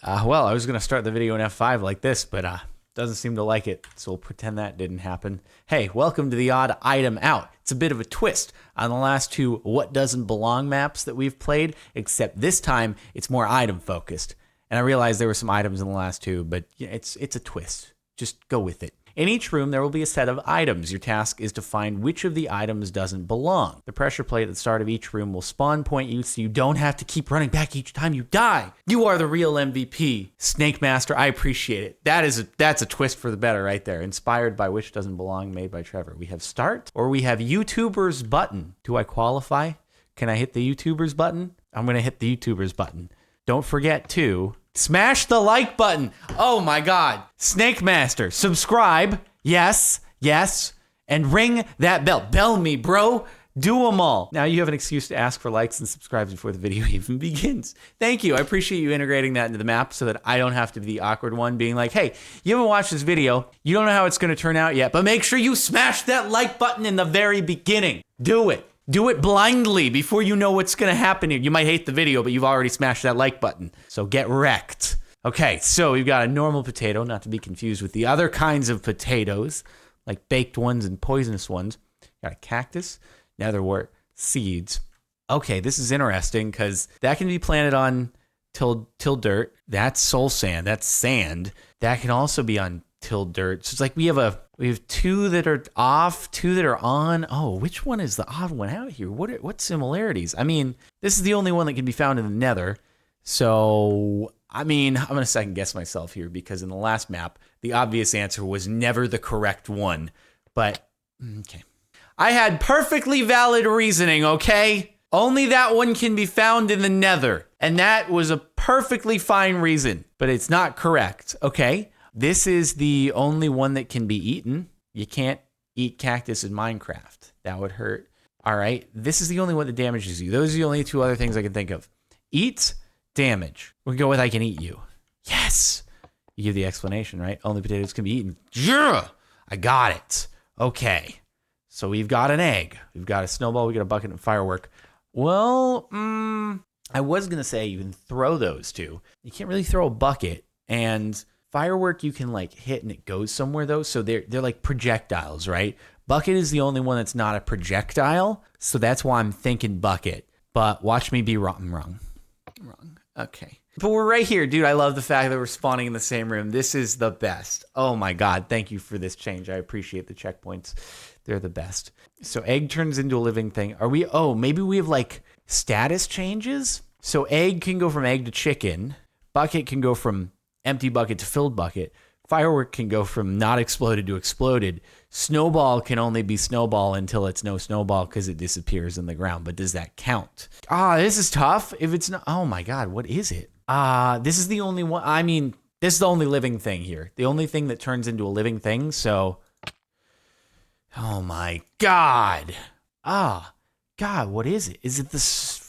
Well, I was going to start the video in F5 like this, but doesn't seem to like it, so we'll pretend that didn't happen. Hey, welcome to the Odd Item Out. It's a bit of a twist on the last two What Doesn't Belong maps that we've played, except this time it's more item focused. And I realized there were some items in the last two, but yeah, it's a twist. Just go with it. In each room, there will be a set of items. Your task is to find which of the items doesn't belong. The pressure plate at the start of each room will spawn point you so you don't have to keep running back each time you die. You are the real MVP. Snake Master, I appreciate it. That's a twist for the better right there. Inspired by Which Doesn't Belong, made by Trevor. We have start, or we have YouTubers button. Do I qualify? Can I hit the YouTubers button? I'm going to hit the YouTubers button. Don't forget to smash the like button. Oh my God. Snake Master, subscribe. Yes, and ring that bell. Bell me, bro. Do them all. Now you have an excuse to ask for likes and subscribes before the video even begins. Thank you. I appreciate you integrating that into the map so that I don't have to be the awkward one being like, hey, you haven't watched this video. You don't know how it's going to turn out yet, but make sure you smash that like button in the very beginning. Do it. Do it blindly before you know what's going to happen here. You might hate the video, but you've already smashed that like button. So get wrecked. Okay, so we've got a normal potato, not to be confused with the other kinds of potatoes, like baked ones and poisonous ones. Got a cactus, netherwort, seeds. Okay, this is interesting because that can be planted on till dirt. That's soul sand. That's sand. That can also be on till dirt. So it's like we have two that are off, two that are on. Oh, which one is the odd one out here? What similarities? I mean, this is the only one that can be found in the nether. So, I mean, I'm going to second guess myself here because in the last map, the obvious answer was never the correct one. But, okay. I had perfectly valid reasoning, okay? Only that one can be found in the nether. And that was a perfectly fine reason, but it's not correct, okay? This is the only one that can be eaten. You can't eat cactus in Minecraft. That would hurt. All right. This is the only one that damages you. Those are the only two other things I can think of. Eat, damage. We'll go with I can eat you. Yes. You give the explanation, right? Only potatoes can be eaten. Yeah. I got it. Okay. So we've got an egg. We've got a snowball. We got a bucket and firework. Well, I was going to say you can throw those two. You can't really throw a bucket, and firework you can like hit and it goes somewhere though. So they're like projectiles, right? Bucket is the only one that's not a projectile. So that's why I'm thinking bucket. But watch me be wrong. I'm wrong. Okay. But we're right here, dude. I love the fact that we're spawning in the same room. This is the best. Oh my God. Thank you for this change. I appreciate the checkpoints. They're the best. So egg turns into a living thing. Maybe we have like status changes. So egg can go from egg to chicken. Bucket can go from empty bucket to filled bucket. Firework can go from not exploded to exploded. Snowball can only be snowball until it's no snowball because it disappears in the ground. But does that count? This is tough. If it's not, oh my God, what is it? This is the only one. I mean, this is the only living thing here. The only thing that turns into a living thing. So, oh my God. God, what is it? Is it is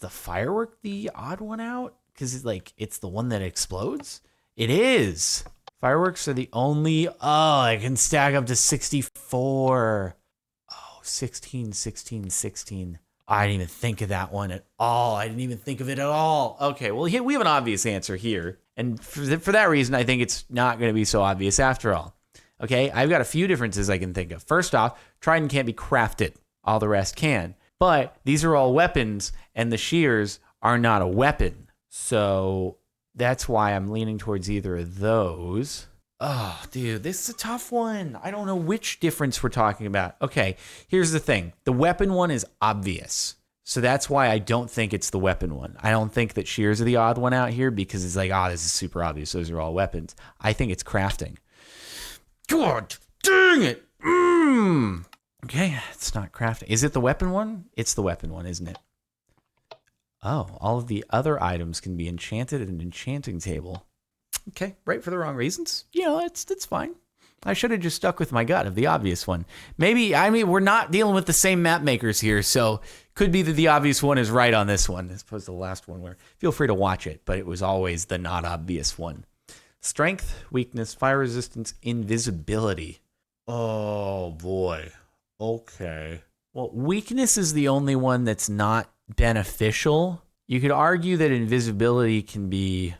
the firework the odd one out? Because it's the one that explodes? It is. Fireworks are the only, I can stack up to 64. 16. I didn't even think of that one at all. I didn't even think of it at all. Okay, well, we have an obvious answer here. And for that reason, I think it's not going to be so obvious after all. Okay, I've got a few differences I can think of. First off, trident can't be crafted. All the rest can. But these are all weapons, and the shears are not a weapon. So that's why I'm leaning towards either of those. Oh, dude, this is a tough one. I don't know which difference we're talking about. Okay, here's the thing. The weapon one is obvious. So that's why I don't think it's the weapon one. I don't think that shears are the odd one out here because it's like, this is super obvious. Those are all weapons. I think it's crafting. God dang it. Okay, it's not crafting. Is it the weapon one? It's the weapon one, isn't it? Oh, all of the other items can be enchanted at an enchanting table. Okay, right for the wrong reasons. That's fine. I should have just stuck with my gut of the obvious one. We're not dealing with the same map makers here, so could be that the obvious one is right on this one, as opposed to the last one where feel free to watch it, but it was always the not obvious one. Strength, weakness, fire resistance, invisibility. Oh, boy. Okay. Well, weakness is the only one that's not beneficial. You could argue that invisibility can be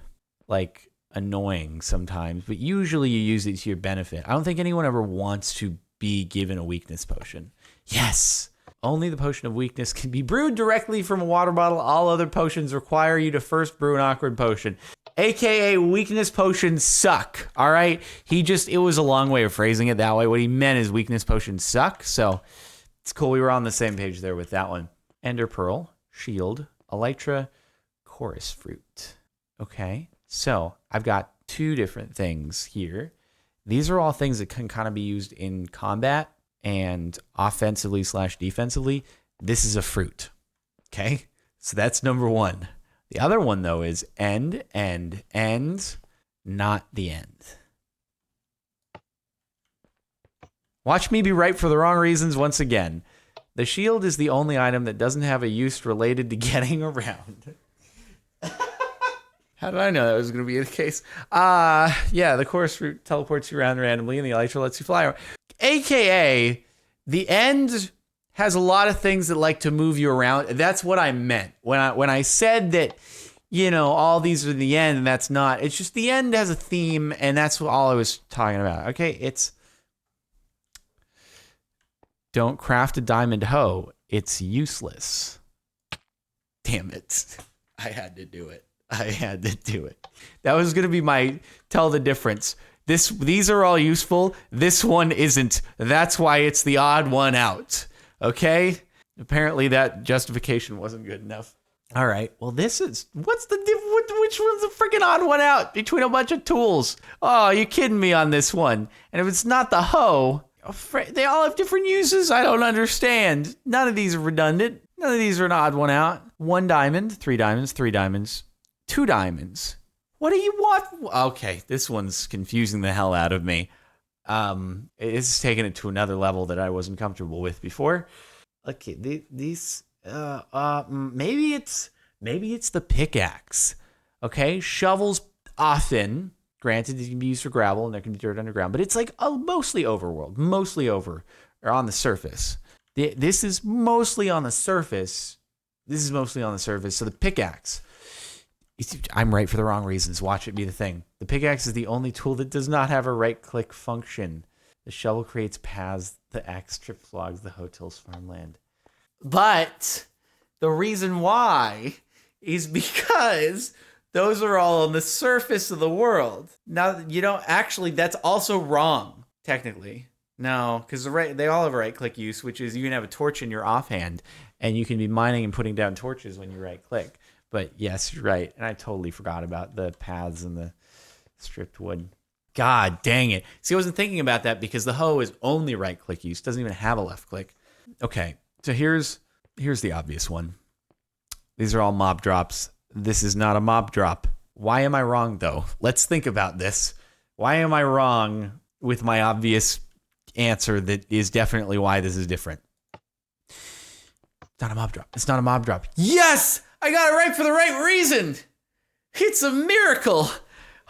like annoying sometimes, but usually you use it to your benefit. I don't think anyone ever wants to be given a weakness potion. Yes. Only the potion of weakness can be brewed directly from a water bottle. All other potions require you to first brew an awkward potion. AKA weakness potions suck. All right. It was a long way of phrasing it that way. What he meant is weakness potions suck. So it's cool. We were on the same page there with that one. Ender Pearl, Shield, Elytra, Chorus Fruit. Okay. So I've got two different things here. These are all things that can kind of be used in combat and offensively/defensively. This is a fruit. Okay. So that's number one. The other one, though, is end, not the end. Watch me be right for the wrong reasons once again. The shield is the only item that doesn't have a use related to getting around. How did I know that was going to be the case? Yeah, the chorus fruit teleports you around randomly, and the elytra lets you fly. AKA, the end has a lot of things that like to move you around. That's what I meant when I said that, all these are the end, and that's not. It's just the end has a theme, and that's all I was talking about. Okay, it's don't craft a diamond hoe. It's useless. Damn it. I had to do it. That was going to be my tell the difference. These are all useful. This one isn't. That's why it's the odd one out. Okay? Apparently that justification wasn't good enough. All right. Well, which one's the freaking odd one out between a bunch of tools? Oh, you kidding me on this one. And if it's not the hoe, they all have different uses. I don't understand. None of these are redundant. None of these are an odd one out. 1 diamond, 3 diamonds, 3 diamonds, 2 diamonds. What do you want? Okay, this one's confusing the hell out of me. It's taking it to another level that I wasn't comfortable with before. Okay, these maybe it's the pickaxe. Okay, shovels often, granted, it can be used for gravel and there can be dirt underground, but it's like mostly overworld, or on the surface. This is mostly on the surface. So the pickaxe. I'm right for the wrong reasons. Watch it be the thing. The pickaxe is the only tool that does not have a right-click function. The shovel creates paths. The axe strip logs the hotel's farmland. But the reason why is because those are all on the surface of the world. Now, that's also wrong, technically. No, because they all have a right-click use, which is you can have a torch in your offhand, and you can be mining and putting down torches when you right-click. But yes, you're right. And I totally forgot about the paths and the stripped wood. God dang it. See, I wasn't thinking about that because the hoe is only right-click use. It doesn't even have a left-click. Okay, so here's the obvious one. These are all mob drops. This is not a mob drop. Why am I wrong, though? Let's think about this. Why am I wrong with my obvious answer that is definitely why this is different? It's not a mob drop. It's not a mob drop. Yes! I got it right for the right reason. It's a miracle.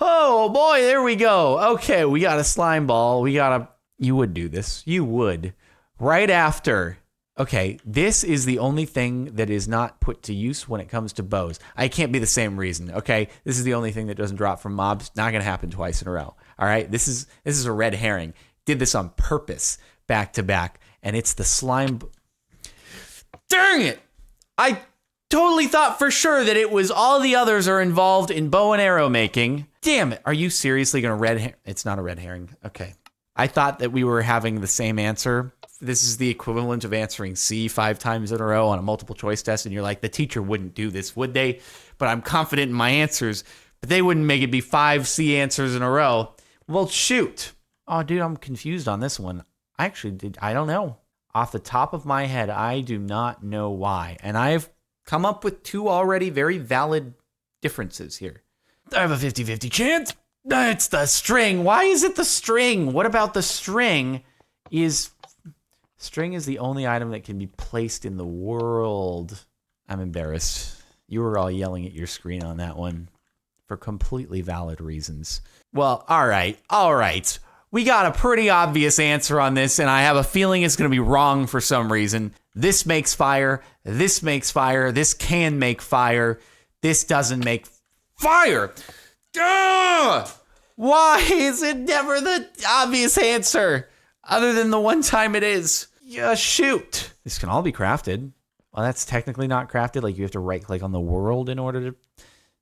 Oh boy, there we go. Okay, we got a slime ball. You would do this. You would. Right after. Okay, this is the only thing that is not put to use when it comes to bows. I can't be the same reason, okay? This is the only thing that doesn't drop from mobs. Not going to happen twice in a row. All right? This is a red herring. Did this on purpose, back to back, and it's the slime. Dang it! I totally thought for sure that it was all the others are involved in bow and arrow making. Damn it. Are you seriously going to red herring? It's not a red herring. Okay. I thought that we were having the same answer. This is the equivalent of answering C 5 times in a row on a multiple choice test. And you're like, the teacher wouldn't do this, would they? But I'm confident in my answers, but they wouldn't make it be 5 C answers in a row. Well, shoot. Oh, dude, I'm confused on this one. I don't know. Off the top of my head, I do not know why. And I've come up with 2 already very valid differences here. I have a 50-50 chance. It's the string. Why is it the string? What about the string? String is the only item that can be placed in the world. I'm embarrassed. You were all yelling at your screen on that one for completely valid reasons. Well, all right. We got a pretty obvious answer on this, and I have a feeling it's going to be wrong for some reason. This makes fire. This makes fire. This can make fire. This doesn't make fire. Ugh! Why is it never the obvious answer? Other than the one time it is. Yeah, shoot. This can all be crafted. Well, that's technically not crafted. Like, you have to right-click on the world in order to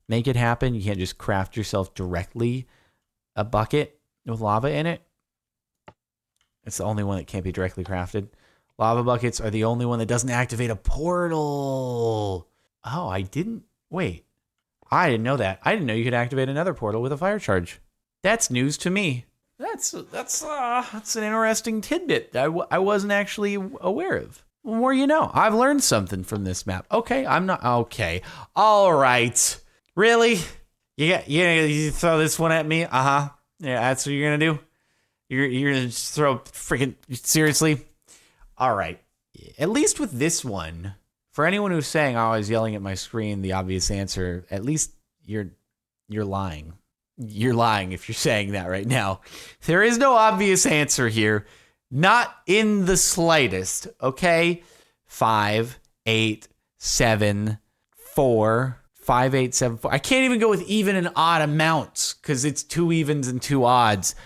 make it happen. You can't just craft yourself directly a bucket with lava in it. It's the only one that can't be directly crafted. Lava buckets are the only one that doesn't activate a portal. Oh, I didn't... Wait. I didn't know that. I didn't know you could activate another portal with a fire charge. That's news to me. That's an interesting tidbit I wasn't actually aware of. The more you know. I've learned something from this map. Okay, I'm not... Okay. All right. Really? You throw this one at me? Uh-huh. Yeah, that's what you're going to do? You're going to just throw freaking... Seriously? All right. At least with this one, for anyone who's saying, oh, I was yelling at my screen, the obvious answer, at least you're lying. You're lying if you're saying that right now. There is no obvious answer here. Not in the slightest, okay? 5, 8, 7, 4, 5, 8, 7, 4. I can't even go with even and odd amounts because it's 2 evens and 2 odds.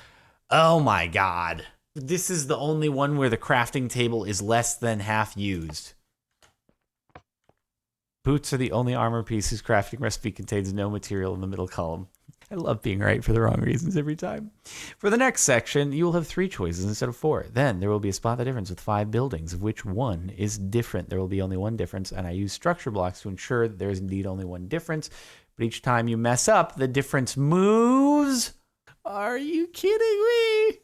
Oh my God. This is the only one where the crafting table is less than half used. Boots are the only armor piece whose crafting recipe contains no material in the middle column. I love being right for the wrong reasons every time. For the next section, you will have 3 choices instead of 4. Then there will be a spot the difference with 5 buildings, of which one is different. There will be only one difference, and I use structure blocks to ensure that there is indeed only one difference. But each time you mess up, the difference moves. Are you kidding me?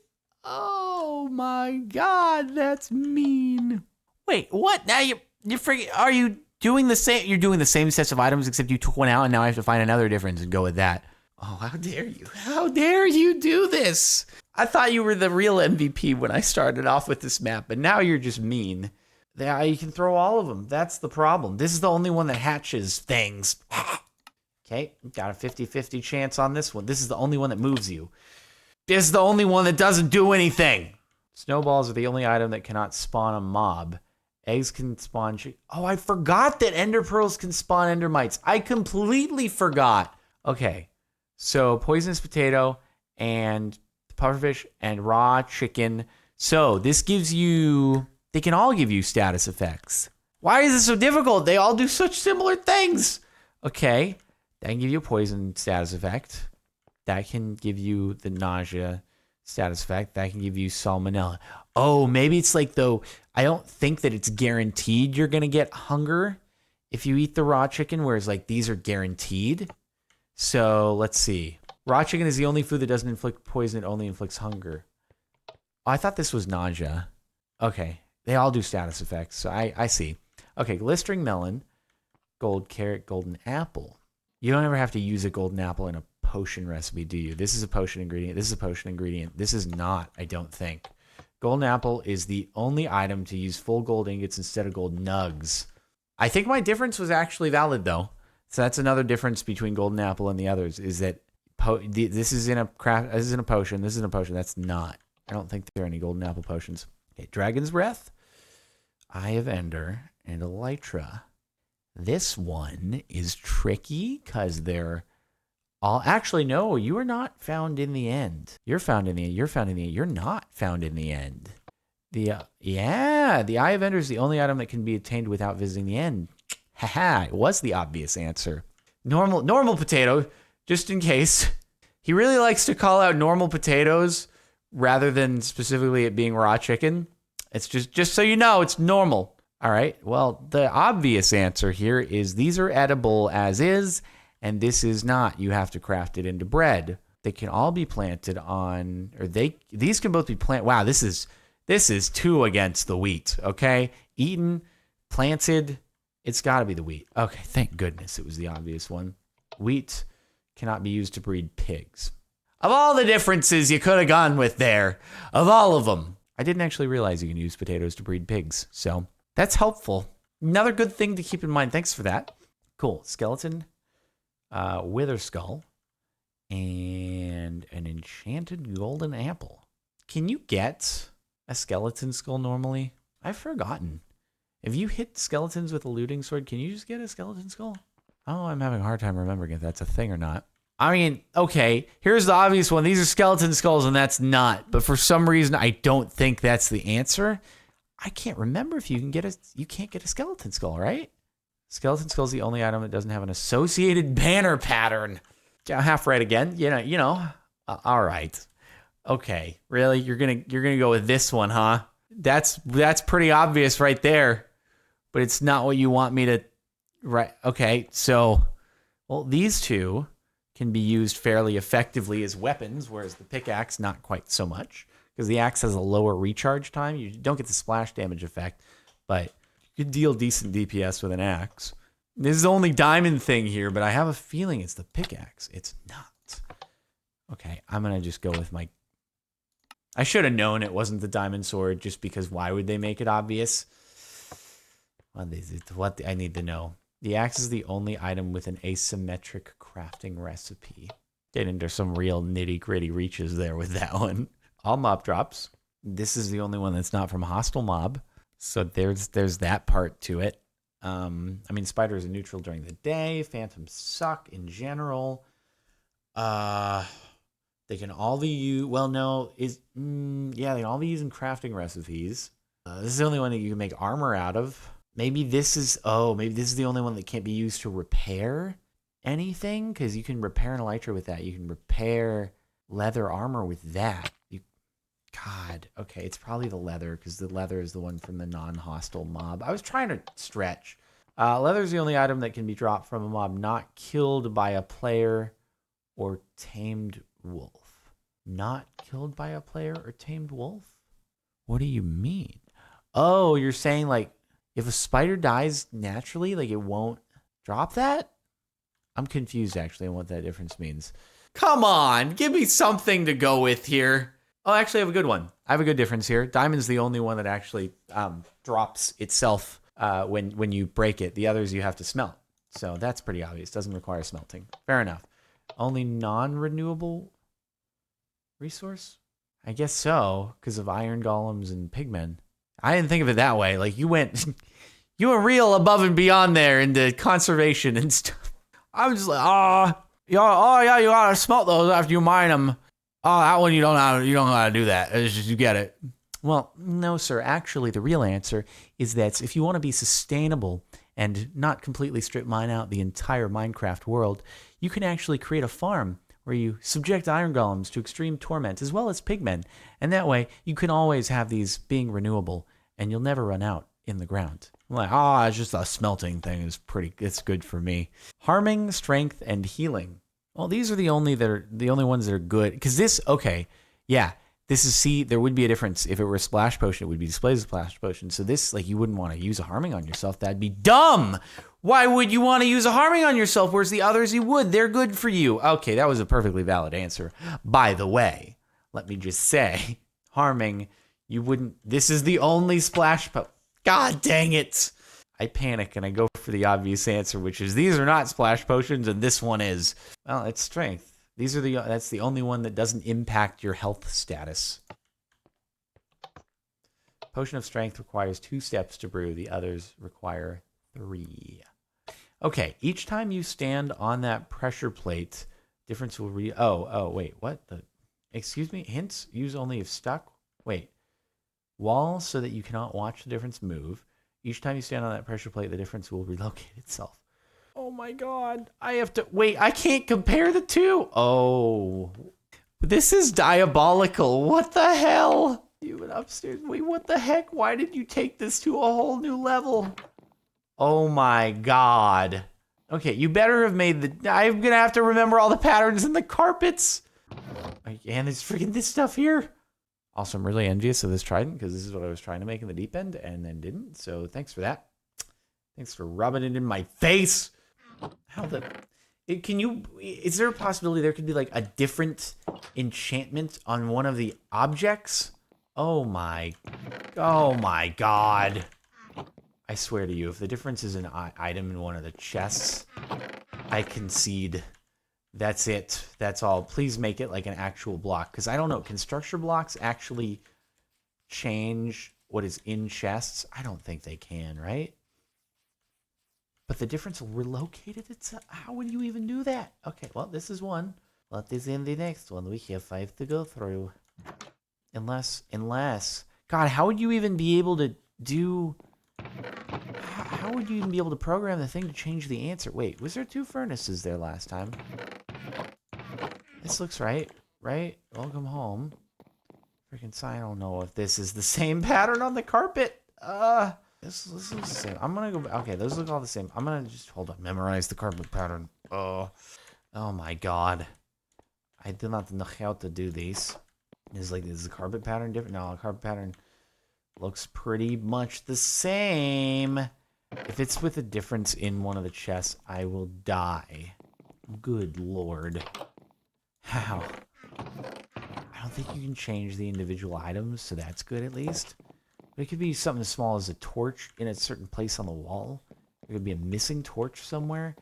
Oh my God, that's mean. Wait, what? Now you freaking... Are you doing the same? You're doing the same sets of items, except you took one out, and now I have to find another difference and go with that. Oh, how dare you? How dare you do this? I thought you were the real MVP when I started off with this map, but now you're just mean. Yeah, you can throw all of them. That's the problem. This is the only one that hatches things. Okay, got a 50-50 chance on this one. This is the only one that moves you. This is the only one that doesn't do anything. Snowballs are the only item that cannot spawn a mob. Eggs can spawn... Oh, I forgot that ender pearls can spawn ender mites. I completely forgot. Okay. So, poisonous potato and pufferfish and raw chicken. So, this gives you... They can all give you status effects. Why is this so difficult? They all do such similar things. Okay. That can give you a poison status effect. That can give you the nausea status effect. That can give you salmonella. Oh, maybe it's like, though, I don't think that it's guaranteed you're going to get hunger if you eat the raw chicken, whereas, like, these are guaranteed. So, let's see. Raw chicken is the only food that doesn't inflict poison. It only inflicts hunger. Oh, I thought this was nausea. Okay. They all do status effects, so I see. Okay, glistering melon, gold carrot, golden apple. You don't ever have to use a golden apple in a potion recipe, do you? This is a potion ingredient. This is a potion ingredient. This is not, I don't think. Golden apple is the only item to use full gold ingots instead of gold nugs. I think my difference was actually valid, though. So that's another difference between golden apple and the others, is that this is in a potion. This is in a potion. That's not. I don't think there are any golden apple potions. Okay, Dragon's Breath, Eye of Ender, and Elytra. This one is tricky because they're all... Actually, no, you are not found in the end. You're found in the end. You're found in the end. You're not found in the end. The Eye of Ender is the only item that can be attained without visiting the end. Haha, it was the obvious answer. Normal potato, just in case. He really likes to call out normal potatoes rather than specifically it being raw chicken. It's just so you know, it's normal. All right, well, the obvious answer here is these are edible as is, and this is not. You have to craft it into bread. They can all be planted on, or these can both be planted. Wow, this is 2 against the wheat, okay? Eaten, planted, it's got to be the wheat. Okay, thank goodness it was the obvious one. Wheat cannot be used to breed pigs. Of all the differences you could have gone with there, of all of them, I didn't actually realize you can use potatoes to breed pigs, so that's helpful. Another good thing to keep in mind. Thanks for that. Cool. Skeleton, wither skull, and an enchanted golden apple. Can you get a skeleton skull normally? I've forgotten. If you hit skeletons with a looting sword, can you just get a skeleton skull? Oh, I'm having a hard time remembering if that's a thing or not. I mean, okay, here's the obvious one. These are skeleton skulls, and that's not. But for some reason, I don't think that's the answer. I can't remember if you can get you can't get a skeleton skull, right? Skeleton skull is the only item that doesn't have an associated banner pattern. Half right again. All right. Okay, really? You're gonna go with this one, huh? That's pretty obvious right there. But it's not what you want me to. Right. Okay. So, well, these two can be used fairly effectively as weapons, whereas the pickaxe not quite so much, because the axe has a lower recharge time. You don't get the splash damage effect, but you can deal decent DPS with an axe. This is the only diamond thing here, but I have a feeling it's the pickaxe. It's not. Okay, I'm going to just go with my... I should have known it wasn't the diamond sword, just because why would they make it obvious? What I need to know. The axe is the only item with an asymmetric crafting recipe. Get into some real nitty-gritty reaches there with that one. All mob drops. This is the only one that's not from hostile mob. So there's that part to it. I mean, spiders are neutral during the day. Phantoms suck in general. They can all be used. Well, no, they can all be used in crafting recipes. This is the only one that you can make armor out of. Maybe this is the only one that can't be used to repair anything, because you can repair an elytra with that. You can repair leather armor with that. God, okay, it's probably the leather, because the leather is the one from the non-hostile mob. I was trying to stretch. Leather is the only item that can be dropped from a mob not killed by a player or tamed wolf. Not killed by a player or tamed wolf? What do you mean? Oh, you're saying, like, if a spider dies naturally, like, it won't drop that? I'm confused, actually, on what that difference means. Come on, give me something to go with here. Oh, actually, I have a good one. I have a good difference here. Diamond's the only one that actually drops itself when you break it. The others you have to smelt. So that's pretty obvious. Doesn't require smelting. Fair enough. Only non-renewable resource? I guess so, because of iron golems and pigmen. I didn't think of it that way. Like, you were real above and beyond there into conservation and stuff. I was just like, you gotta smelt those after you mine them. Oh, that one you don't know how to do that. It's just you get it. Well, no, sir. Actually, the real answer is that if you want to be sustainable and not completely strip mine out the entire Minecraft world, you can actually create a farm where you subject iron golems to extreme torment as well as pigmen, and that way you can always have these being renewable, and you'll never run out in the ground. I'm like, it's just a smelting thing. It's good for me. Harming, strength, and healing. Well, these are the only ones that are good. Because this, okay, yeah, this is, there would be a difference. If it were a splash potion, it would be displayed as a splash potion. So this, like, you wouldn't want to use a harming on yourself. That'd be dumb. Why would you want to use a harming on yourself, whereas the others you would? They're good for you. Okay, that was a perfectly valid answer. By the way, let me just say, harming, you wouldn't, this is the only splash potion. God dang it. I panic and I go for the obvious answer, which is these are not splash potions and this one is. Well, it's strength. That's the only one that doesn't impact your health status. Potion of strength requires 2 steps to brew. The others require 3. Okay, each time you stand on that pressure plate, difference will wait, what? Excuse me? Hints use only if stuck? Wait. Wall so that you cannot watch the difference move. Each time you stand on that pressure plate, the difference will relocate itself. Oh my god. I have to... Wait, I can't compare the two? Oh. This is diabolical. What the hell? You went upstairs. Wait, what the heck? Why did you take this to a whole new level? Oh my god. Okay, you better have made the... I'm gonna have to remember all the patterns in the carpets. And there's freaking this stuff here. Also, I'm really envious of this trident because this is what I was trying to make in the deep end and then didn't. So thanks for that. Thanks for rubbing it in my face. Is there a possibility there could be like a different enchantment on one of the objects? Oh my god. I swear to you, if the difference is an item in one of the chests, I concede. That's it. That's all. Please make it like an actual block. Because I don't know. Can structure blocks actually change what is in chests? I don't think they can, right? But the difference we're located, how would you even do that? Okay, well, this is one. What is in the next one? We have 5 to go through. Unless, God, how would you even be able to do... How would you even be able to program the thing to change the answer? Wait, was there 2 furnaces there last time? This looks right, right? Welcome home. Freaking sign. I don't know if this is the same pattern on the carpet. This looks the same. I'm gonna go. Okay, those look all the same. I'm gonna just hold on. Memorize the carpet pattern. Oh my God. I do not know how to do these. Is the carpet pattern different? No, the carpet pattern looks pretty much the same. If it's with a difference in one of the chests, I will die. Good Lord. How? I don't think you can change the individual items, so that's good at least. But it could be something as small as a torch in a certain place on the wall. There could be a missing torch somewhere.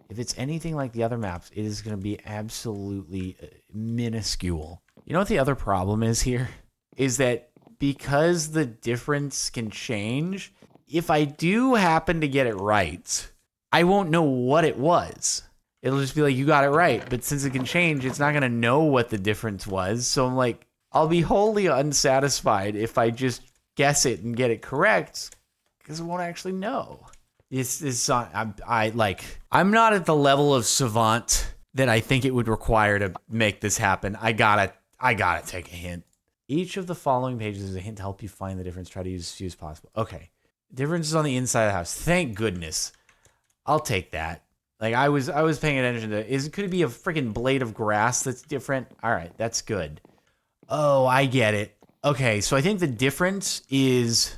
If it's anything like the other maps, it is going to be absolutely minuscule. You know what the other problem is here? Is that because the difference can change, if I do happen to get it right, I won't know what it was. It'll just be like, you got it right. But since it can change, it's not going to know what the difference was. So I'm like, I'll be wholly unsatisfied if I just guess it and get it correct, because I won't actually know. I'm not at the level of savant that I think it would require to make this happen. I gotta take a hint. Each of the following pages is a hint to help you find the difference. Try to use as few as possible. Okay. Difference is on the inside of the house. Thank goodness. I'll take that. Like I was paying attention to, could it be a freaking blade of grass that's different? All right, that's good. Oh, I get it. Okay, so I think the difference is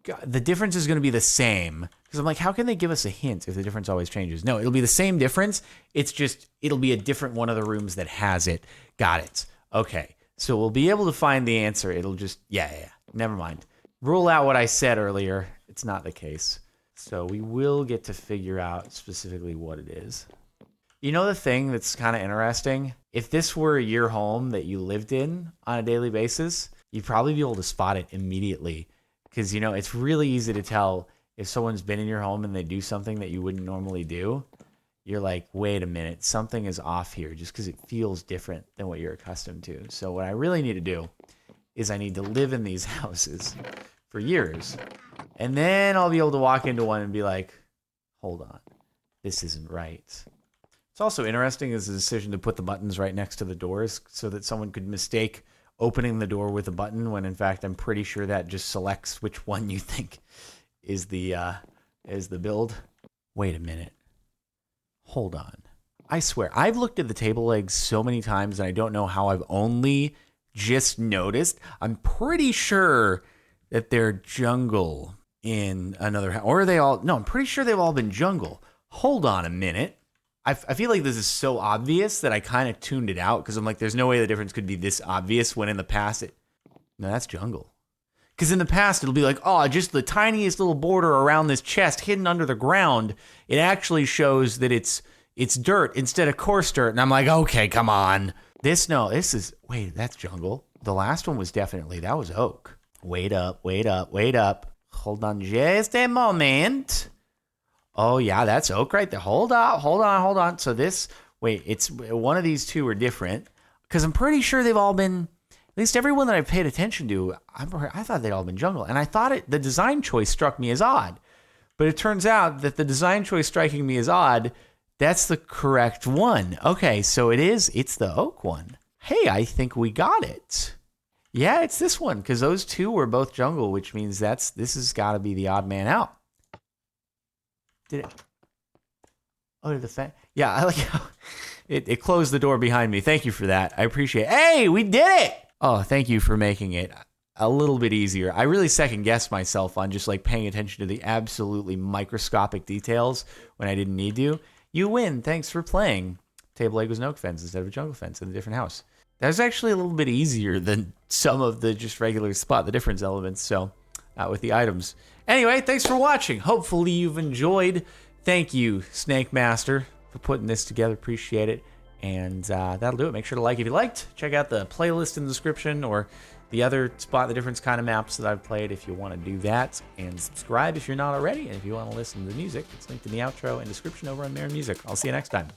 going to be the same. Because I'm like, how can they give us a hint if the difference always changes? No, it'll be the same difference. It's just, it'll be a different one of the rooms that has it. Got it. Okay, so we'll be able to find the answer. It'll just, yeah, never mind. Rule out what I said earlier. It's not the case. So we will get to figure out specifically what it is. You know the thing that's kind of interesting? If this were your home that you lived in on a daily basis, you'd probably be able to spot it immediately. Because, you know, it's really easy to tell if someone's been in your home and they do something that you wouldn't normally do. You're like, wait a minute, something is off here just because it feels different than what you're accustomed to. So what I really need to do is I need to live in these houses for years. And then I'll be able to walk into one and be like, hold on, this isn't right. It's also interesting is the decision to put the buttons right next to the doors so that someone could mistake opening the door with a button when in fact I'm pretty sure that just selects which one you think is the build. Wait a minute. Hold on. I swear, I've looked at the table legs so many times and I don't know how I've only just noticed. I'm pretty sure that they're jungle in another house. Or are they all? No, I'm pretty sure they've all been jungle. Hold on a minute. I feel like this is so obvious that I kind of tuned it out because I'm like, there's no way the difference could be this obvious when in the past no, that's jungle. Because in the past, it'll be like, oh, just the tiniest little border around this chest hidden under the ground. It actually shows that it's dirt instead of coarse dirt. And I'm like, okay, come on. Wait, that's jungle. The last one was that was oak. Wait up. Hold on just a moment. Oh, yeah, that's oak right there. Hold on. So it's one of these two are different. Because I'm pretty sure they've all been, at least everyone that I've paid attention to, I thought they'd all been jungle. And I thought the design choice struck me as odd. But it turns out that the design choice striking me as odd, that's the correct one. Okay, so it's the oak one. Hey, I think we got it. Yeah, it's this one, because those two were both jungle, which means this has got to be the odd man out. Did it? Oh, did the fan? Yeah, I like how it closed the door behind me. Thank you for that. I appreciate it. Hey, we did it! Oh, thank you for making it a little bit easier. I really second-guessed myself on just like paying attention to the absolutely microscopic details when I didn't need to. You win. Thanks for playing. Table leg was an oak fence instead of a jungle fence in a different house. That was actually a little bit easier than some of the just regular spot the difference elements. So with the items. Anyway, thanks for watching. Hopefully you've enjoyed. Thank you, Snake Master, for putting this together. Appreciate it. And that'll do it. Make sure to like if you liked. Check out the playlist in the description or the other spot the difference kind of maps that I've played if you want to do that. And subscribe if you're not already. And if you want to listen to the music, it's linked in the outro and description over on Marin Music. I'll see you next time.